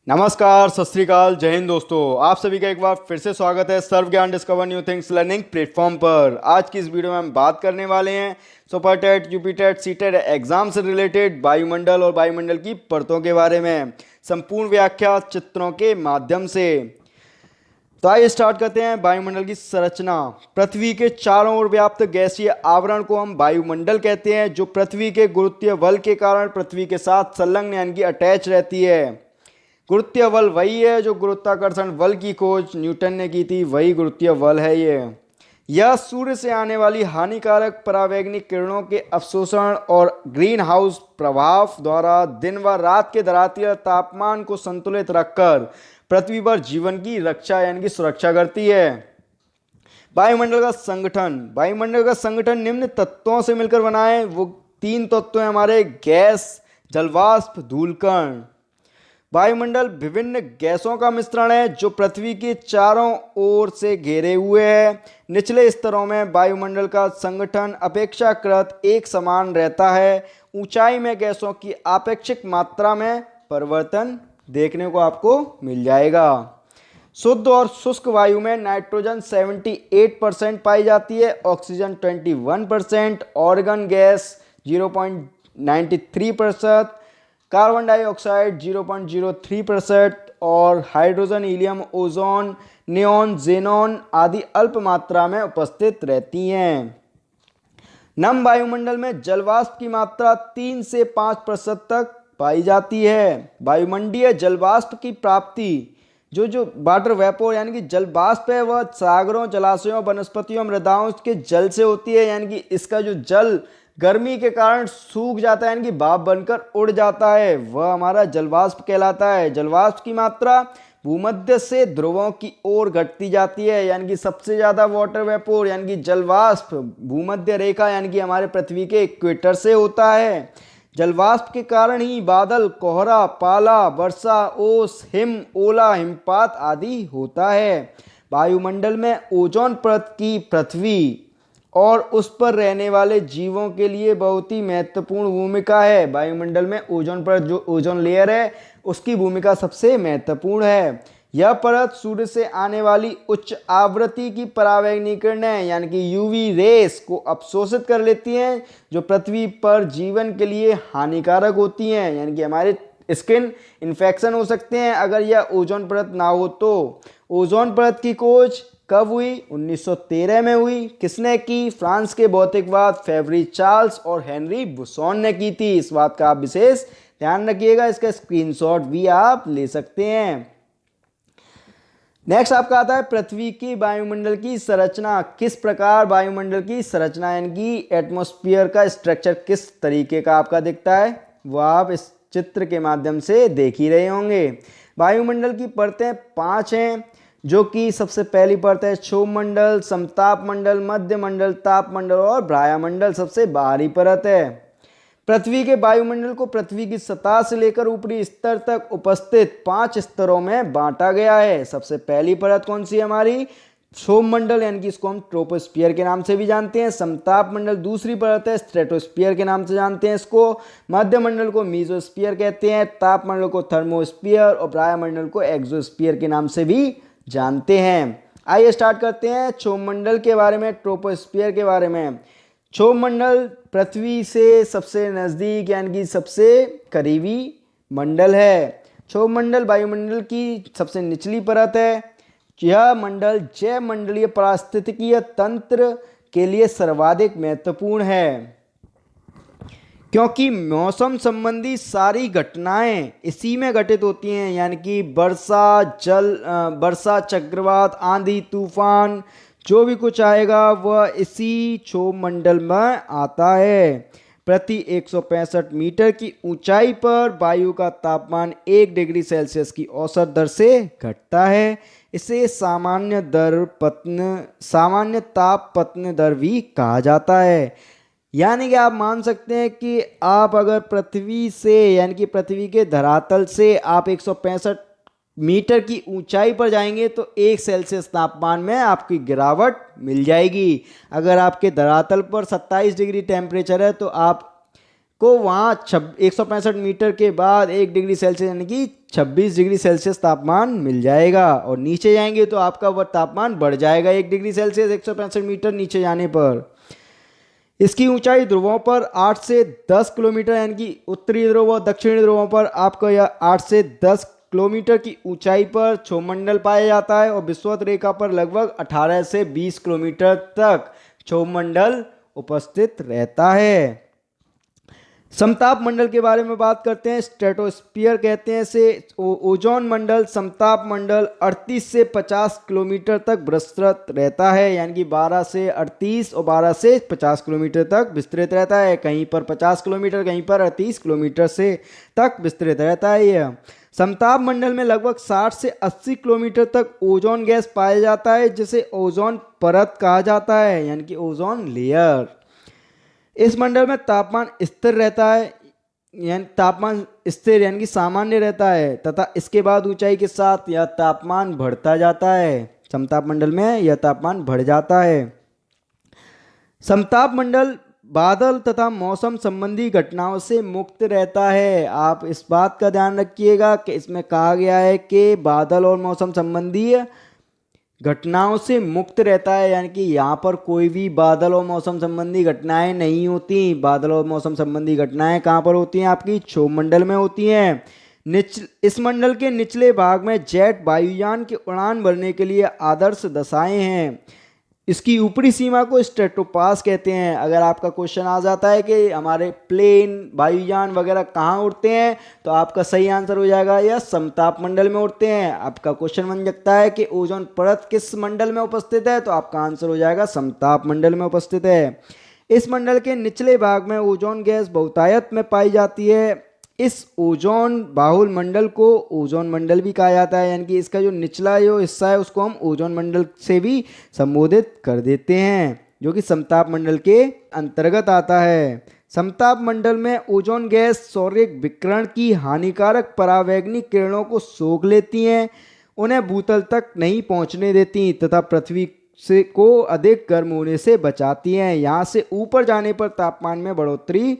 नमस्कार, सत श्री अकाल, जय हिंद दोस्तों। आप सभी का एक बार फिर से स्वागत है सर्व ज्ञान discover new things learning platform पर। आज की इस वीडियो में हम बात करने वाले हैं super TET, UP TET, C TET exam से रिलेटेड वायुमंडल और वायुमंडल की परतों के बारे में संपूर्ण व्याख्या चित्रों के माध्यम से। तो आइए स्टार्ट करते हैं। वायुमंडल की संरचना। पृथ्वी के चारों ओर व्याप्त गैसीय आवरण को हम वायुमंडल कहते हैं, जो पृथ्वी के गुरुत्वीय बल के कारण पृथ्वी के साथ संलग्न यानी कि अटैच रहती है। गुरुत्वीय बल वही है जो गुरुत्वाकर्षण बल की खोज न्यूटन ने की थी, वही गुरुत्वीय बल है यह सूर्य से आने वाली हानिकारक परावैंगनिक किरणों के अवशोषण और ग्रीन हाउस प्रभाव द्वारा दिन व रात के धरातलीय तापमान को संतुलित रखकर पृथ्वी पर जीवन की रक्षा यानी कि सुरक्षा करती है। वायुमंडल का संगठन निम्न तत्वों से मिलकर बना है। वो तीन तत्व हैं हमारे: गैस, जलवाष्प, धूलकण। वायुमंडल विभिन्न गैसों का मिश्रण है जो पृथ्वी के चारों ओर से घेरे हुए है। निचले स्तरों में वायुमंडल का संगठन अपेक्षाकृत एक समान रहता है। ऊंचाई में गैसों की आपेक्षिक मात्रा में परिवर्तन देखने को आपको मिल जाएगा। शुद्ध और शुष्क वायु में नाइट्रोजन 78% पाई जाती है, oxygen 21%, organ gas 0.93%, carbon dioxide 0.03% और hydrogen, helium, ozone, neon, xenon आदि अल्प मात्रा में उपस्थित रहती हैं। नम वायुमंडल में जलवाष्प की मात्रा 3 से 5% तक पाई जाती है। वायुमंडलीय जलवाष्प की प्राप्ति जो वाटर वेपोर यानी कि जल वाष्प है, वह सागरों, जलाशयों, वनस्पतियों, मृदाओं के जल से होती है। यानी कि इसका जो जल गर्मी के कारण सूख जाता है यानी कि भाप बनकर उड़ जाता है, वह हमारा जलवाष्प कहलाता है। जलवाष्प की मात्रा भूमध्य से ध्रुवों की ओर घटती जाती है। यानी कि सबसे ज्यादा वाटर वेपोर यानी कि जलवाष्प भूमध्य रेखा यानी कि हमारे पृथ्वी के इक्वेटर से होता है। जलवाष्प के कारण ही बादल, कोहरा, पाला, वर्षा, ओस, हिम, ओला, हिमपात आदि होता है। वायुमंडल में ओजोन परत की पृथ्वी और उस पर रहने वाले जीवों के लिए बहुत ही महत्वपूर्ण भूमिका है। वायुमंडल में ओजोन परत, जो ओजोन लेयर है, उसकी भूमिका सबसे महत्वपूर्ण है। यह परत सूर्य से आने वाली उच्च आवृत्ति की परावैंगनिक किरणें यानी कि यूवी रेस को अवशोषित कर लेती हैं, जो पृथ्वी पर जीवन के लिए हानिकारक होती हैं। यानी कि हमारे स्किन इन्फेक्शन हो सकते हैं अगर यह ओजोन परत ना हो तो। ओजोन परत की खोज कब हुई? 1913 में हुई। किसने की? फ्रांस के भौतिकवाद फेवरी चार्ल्स और हेनरी बुसॉन ने की थी। इस बात का आप विशेष ध्यान रखिएगा, इसका स्क्रीनशॉट भी आप ले सकते हैं। नेक्स्ट आपका आता है पृथ्वी की वायुमंडल की संरचना। किस प्रकार वायुमंडल की संरचना यानी कि एटमॉस्फेयर का स्ट्रक्चर किस तरीके का आपका दिखता है, वह आप इस चित्र के माध्यम से देख ही रहे होंगे। वायुमंडल की परतें 5 हैं, जो कि सबसे पहली परत है क्षोभमंडल, समताप मंडल, मध्य मंडल, ताप मंडल और ब्राह्मंडल सबसे बाहरी परत है। पृथ्वी के वायुमंडल को पृथ्वी की सतह से लेकर ऊपरी स्तर तक उपस्थित 5 स्तरों में बांटा गया है। सबसे पहली परत कौन सी है हमारी? क्षोभमंडल यानी कि इसको हम ट्रोपोस्फियर के नाम से भी जानते हैं। समताप मंडल दूसरी परत है, स्ट्रेटोस्फियर के नाम से जानते हैं इसको। मध्य मंडल को मीजोस्फियर कहते हैं। ताप मंडल को थर्मोस्फियर और ब्राह्मंडल को एक्सोस्फियर के नाम से भी जानते हैं। आइए स्टार्ट करते हैं क्षोभमंडल के बारे में, ट्रोपोस्फियर के बारे में। क्षोभमंडल पृथ्वी से सबसे नज़दीक यानी कि सबसे करीबी मंडल है। क्षोभमंडल वायुमंडल की सबसे निचली परत है। यह मंडल जैव मंडलीय पारिस्थितिकीय तंत्र के लिए सर्वाधिक महत्वपूर्ण है, क्योंकि मौसम संबंधी सारी घटनाएं इसी में घटित होती हैं। यानी कि वर्षा, चक्रवात, आंधी, तूफान, जो भी कुछ आएगा वह इसी क्षोभमंडल में आता है। प्रति 165 मीटर की ऊंचाई पर वायु का तापमान 1 डिग्री सेल्सियस की औसत दर से घटता है। इसे सामान्य ताप पतन दर भी कहा जाता है। यानी कि आप मान सकते हैं कि आप अगर पृथ्वी से यानी कि पृथ्वी के धरातल से आप 165 मीटर की ऊंचाई पर जाएंगे तो 1 सेल्सियस तापमान में आपकी गिरावट मिल जाएगी। अगर आपके धरातल पर 27 डिग्री टेम्परेचर है तो आप को वहाँ 165 मीटर के बाद 1 डिग्री सेल्सियस यानी कि 26 डिग्री सेल्सियस तापमान मिल जाएगा। और नीचे जाएंगे तो आपका वह तापमान बढ़ जाएगा 1 डिग्री सेल्सियस 165 मीटर नीचे जाने पर। इसकी ऊंचाई ध्रुवों पर 8 से 10 किलोमीटर यानी कि उत्तरी ध्रुव और दक्षिणी ध्रुवों पर आपका यह 8 से 10 किलोमीटर की ऊंचाई पर क्षोभमंडल पाया जाता है और विषुवत रेखा पर लगभग 18 से 20 किलोमीटर तक क्षोभमंडल उपस्थित रहता है। समताप मंडल के बारे में बात करते हैं। स्ट्रेटोस्फीयर कहते हैं इसे। ओजोन मंडल समताप मंडल 38 से 50 किलोमीटर तक विस्तृत रहता है, यानी कि 12 से 38 और 12 से 50 किलोमीटर तक विस्तृत रहता है। कहीं पर 50 किलोमीटर, कहीं पर 38 किलोमीटर से तक विस्तृत रहता है। यह समताप मंडल में लगभग 60 से 80 किलोमीटर तक ओजोन गैस पाया जाता है, जिसे ओजोन परत कहा जाता है, यानी कि ओजोन लेयर। इस मंडल में तापमान स्थिर रहता है, यानी तापमान स्थिर यानी कि सामान्य रहता है, तथा इसके बाद ऊंचाई के साथ यह तापमान बढ़ता जाता है। समताप मंडल में यह तापमान बढ़ जाता है। समताप मंडल बादल तथा मौसम संबंधी घटनाओं से मुक्त रहता है। आप इस बात का ध्यान रखिएगा कि इसमें कहा गया है कि बादल और मौसम संबंधी घटनाओं से मुक्त रहता है, यानी कि यहाँ पर कोई भी बादल और मौसम संबंधी घटनाएं नहीं होती। बादल और मौसम संबंधी घटनाएं कहाँ पर होती हैं? आपकी क्षोभमंडल में होती हैं। इस मंडल के निचले भाग में जेट वायुयान की उड़ान भरने के लिए आदर्श दशाएं हैं। इसकी ऊपरी सीमा को स्ट्रेटोपास कहते हैं। अगर आपका क्वेश्चन आ जाता है कि हमारे प्लेन वायुयान वगैरह कहाँ उड़ते हैं, तो आपका सही आंसर हो जाएगा यह समताप मंडल में उड़ते हैं। आपका क्वेश्चन बन सकता है कि ओजोन परत किस मंडल में उपस्थित है, तो आपका आंसर हो जाएगा समताप मंडल में उपस्थित है। इस मंडल के निचले भाग में ओजोन गैस बहुतायत में पाई जाती है। इस ओजोन बाहुल मंडल को ओजोन मंडल भी कहा जाता है, यानी कि इसका जो निचला जो हिस्सा है उसको हम ओजोन मंडल से भी संबोधित कर देते हैं, जो कि समताप मंडल के अंतर्गत आता है। समताप मंडल में ओजोन गैस सौर्य विकिरण की हानिकारक परावैंगनिक किरणों को सोख लेती हैं, उन्हें भूतल तक नहीं पहुंचने देती तथा पृथ्वी से को अधिक गर्म होने से बचाती हैं। यहाँ से ऊपर जाने पर तापमान में बढ़ोतरी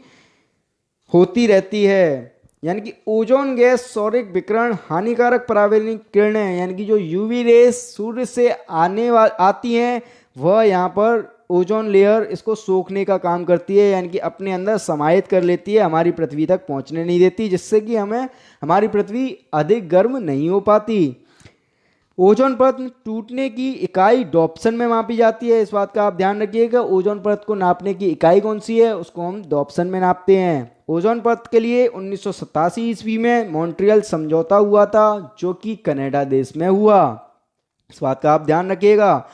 होती रहती है। यानी कि ओजोन गैस सौरिक विकिरण हानिकारक परावैंगनिक किरणें, यानी कि जो यूवी रेस सूर्य से आती हैं, वह यहाँ पर ओजोन लेयर इसको सोखने का काम करती है, यानी कि अपने अंदर समाहित कर लेती है, हमारी पृथ्वी तक पहुँचने नहीं देती, जिससे कि हमारी पृथ्वी अधिक गर्म नहीं हो पाती। ओजोन परत टूटने की इकाई डॉप्सन में मापी जाती है। इस बात का आप ध्यान रखिएगा। ओजोन परत को नापने की इकाई कौन सी है, उसको हम डॉप्सन में नापते हैं। ओजोन परत के लिए 1987 ईस्वी में मॉन्ट्रियल समझौता हुआ था, जो कि कनाडा देश में हुआ। इस बात का आप ध्यान रखिएगा।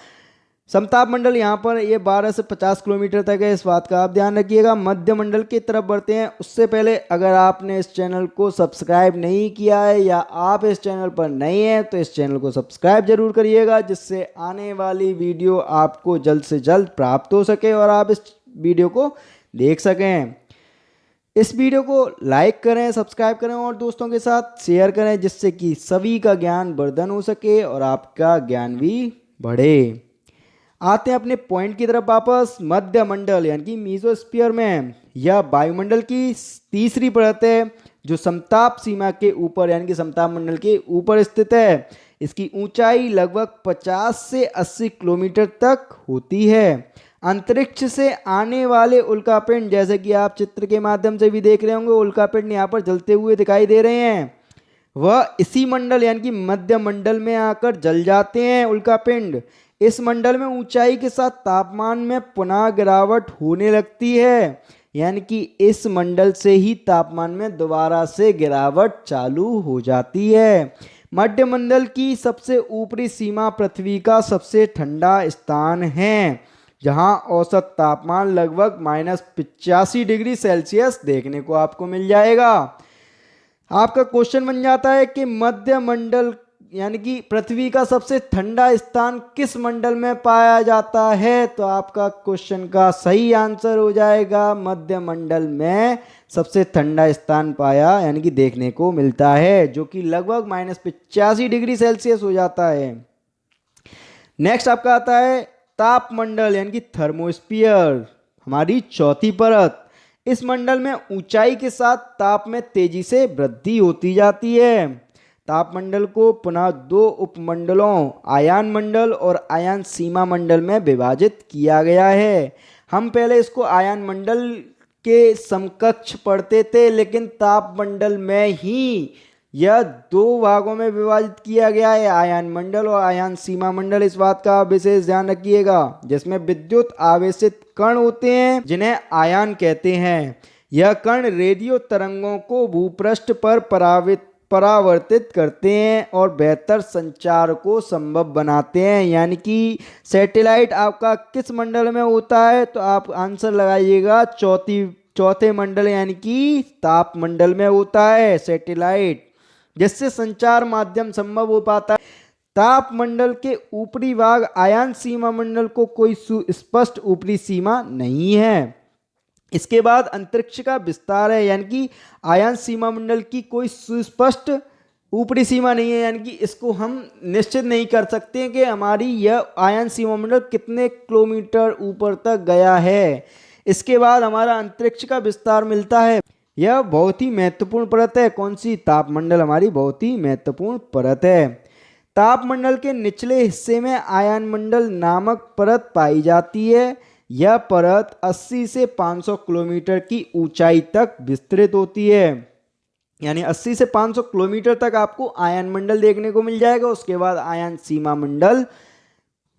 समताप मंडल यहाँ पर ये 12 से 50 किलोमीटर तक है, इस बात का आप ध्यान रखिएगा। मध्य मंडल की तरफ बढ़ते हैं। उससे पहले अगर आपने इस चैनल को सब्सक्राइब नहीं किया है या आप इस चैनल पर नए हैं, तो इस चैनल को सब्सक्राइब जरूर करिएगा, जिससे आने वाली वीडियो आपको जल्द से जल्द प्राप्त हो सके और आप इस वीडियो को देख सकें। इस वीडियो को लाइक करें, सब्सक्राइब करें और दोस्तों के साथ शेयर करें, जिससे कि सभी का ज्ञान वर्धन हो सके और आपका ज्ञान भी बढ़े। आते हैं अपने पॉइंट की तरफ वापस। मध्य मंडल यानी कि मीजोस्फीयर में यह वायुमंडल की तीसरी परत है, जो समताप सीमा के ऊपर यानी कि समताप मंडल के ऊपर स्थित है। इसकी ऊंचाई लगभग 50 से 80 किलोमीटर तक होती है। अंतरिक्ष से आने वाले उल्कापिंड, जैसे कि आप चित्र के माध्यम से भी देख रहे होंगे, उल्कापिंड यहाँ पर जलते हुए दिखाई दे रहे हैं, वह इसी मंडल यानी कि मध्य मंडल में आकर जल जाते हैं उल्कापिंड। इस मंडल में ऊंचाई के साथ तापमान में पुनः गिरावट होने लगती है, यानी कि इस मंडल से ही तापमान में दोबारा से गिरावट चालू हो जाती है। मध्य मंडल की सबसे ऊपरी सीमा पृथ्वी का सबसे ठंडा स्थान है, जहां औसत तापमान लगभग -85 डिग्री सेल्सियस देखने को आपको मिल जाएगा। आपका क्वेश्चन बन जाता है कि मध्य मंडल यानी कि पृथ्वी का सबसे ठंडा स्थान किस मंडल में पाया जाता है, तो आपका क्वेश्चन का सही आंसर हो जाएगा मध्य मंडल में सबसे ठंडा स्थान पाया यानी कि देखने को मिलता है, जो कि लगभग -85 डिग्री सेल्सियस हो जाता है। नेक्स्ट आपका आता है ताप मंडल यानी कि थर्मोस्फीयर, हमारी चौथी परत। इस मंडल में ऊंचाई के साथ ताप में तेजी से वृद्धि होती जाती है। तापमंडल को पुनः दो उपमंडलों आयान मंडल और आयान सीमा मंडल में विभाजित किया गया है। हम पहले इसको आयान मंडल के समकक्ष पढ़ते थे, लेकिन तापमंडल में ही यह दो भागों में विभाजित किया गया है, आयान मंडल और आयान सीमा मंडल। इस बात का विशेष ध्यान रखिएगा। जिसमें विद्युत आवेशित कण होते हैं जिन्हें आयान कहते हैं। यह कण रेडियो तरंगों को भूपृष्ठ पर परावर्तित करते हैं और बेहतर संचार को संभव बनाते हैं। यानी कि सैटेलाइट आपका किस मंडल में होता है, तो आप आंसर लगाइएगा चौथे मंडल यानी कि ताप मंडल में होता है सैटेलाइट, जिससे संचार माध्यम संभव हो पाता है। ताप मंडल के ऊपरी भाग आयान सीमा मंडल को कोई सुस्पष्ट ऊपरी सीमा नहीं है। इसके बाद अंतरिक्ष का विस्तार है, यानी कि आयान सीमा मंडल की कोई सुस्पष्ट ऊपरी सीमा नहीं है, यानी कि इसको हम निश्चित नहीं कर सकते हैं कि हमारी यह आयान सीमा मंडल कितने किलोमीटर ऊपर तक गया है। इसके बाद हमारा अंतरिक्ष का विस्तार मिलता है। यह बहुत ही महत्वपूर्ण परत है। कौन सी? तापमंडल हमारी बहुत ही महत्वपूर्ण परत है। तापमंडल के निचले हिस्से में आयन मंडल नामक परत पाई जाती है। यह परत 80 से 500 किलोमीटर की ऊंचाई तक विस्तृत होती है। यानी 80 से 500 किलोमीटर तक आपको आयन मंडल देखने को मिल जाएगा। उसके बाद आयन सीमा मंडल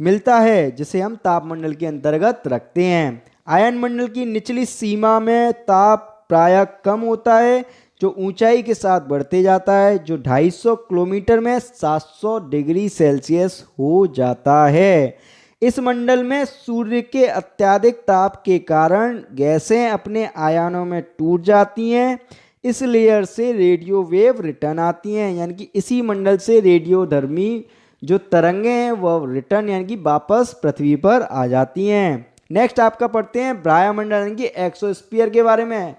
मिलता है, जिसे हम तापमंडल के अंतर्गत रखते हैं। आयन मंडल की निचली सीमा में ताप प्रायः कम होता है, जो ऊंचाई के साथ बढ़ते जाता है, जो 250 किलोमीटर में 700 डिग्री सेल्सियस हो जाता है। इस मंडल में सूर्य के अत्यधिक ताप के कारण गैसें अपने आयानों में टूट जाती हैं। इस लेयर से रेडियो वेव रिटर्न आती हैं, यानी कि इसी मंडल से रेडियोधर्मी जो तरंगें हैं वह रिटर्न यानी कि वापस पृथ्वी पर आ जाती हैं। नेक्स्ट आपका पढ़ते हैं ब्रह्मंडल यानी कि एक्सोस्फीयर के बारे में।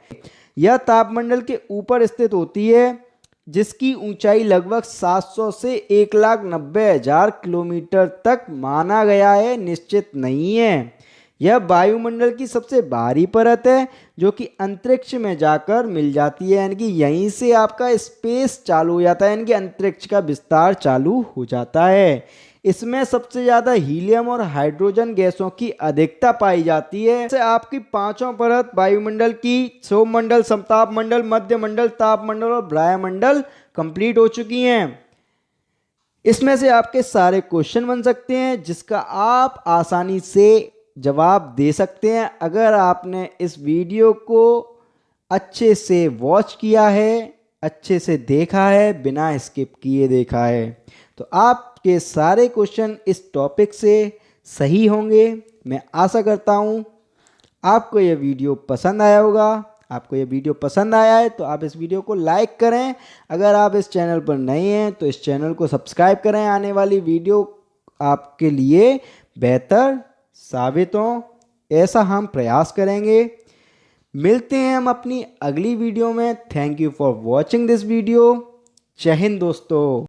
यह तापमंडल के ऊपर स्थित होती है, जिसकी ऊंचाई लगभग 700 से 1,90,000 किलोमीटर तक माना गया है, निश्चित नहीं है। यह वायुमंडल की सबसे बाहरी परत है, जो कि अंतरिक्ष में जाकर मिल जाती है, यानी कि यहीं से आपका स्पेस चालू हो जाता है, यानी कि अंतरिक्ष का विस्तार चालू हो जाता है। इसमें सबसे ज़्यादा हीलियम और हाइड्रोजन गैसों की अधिकता पाई जाती है। जैसे आपकी पांचों परत वायुमंडल की सौमंडल, समताप मंडल, मध्य मंडल, ताप मंडल और ब्रह्मंडल कंप्लीट हो चुकी हैं। इसमें से आपके सारे क्वेश्चन बन सकते हैं, जिसका आप आसानी से जवाब दे सकते हैं अगर आपने इस वीडियो को अच्छे से वॉच किया है, अच्छे से देखा है, बिना स्किप किए देखा है, तो आपके सारे क्वेश्चन इस टॉपिक से सही होंगे। मैं आशा करता हूँ आपको यह वीडियो पसंद आया होगा। आपको यह वीडियो पसंद आया है तो आप इस वीडियो को लाइक करें। अगर आप इस चैनल पर नए हैं तो इस चैनल को सब्सक्राइब करें। आने वाली वीडियो आपके लिए बेहतर साबित हो, ऐसा हम प्रयास करेंगे। मिलते हैं हम अपनी अगली वीडियो में। Thank you for watching this video. जय हिंद दोस्तों।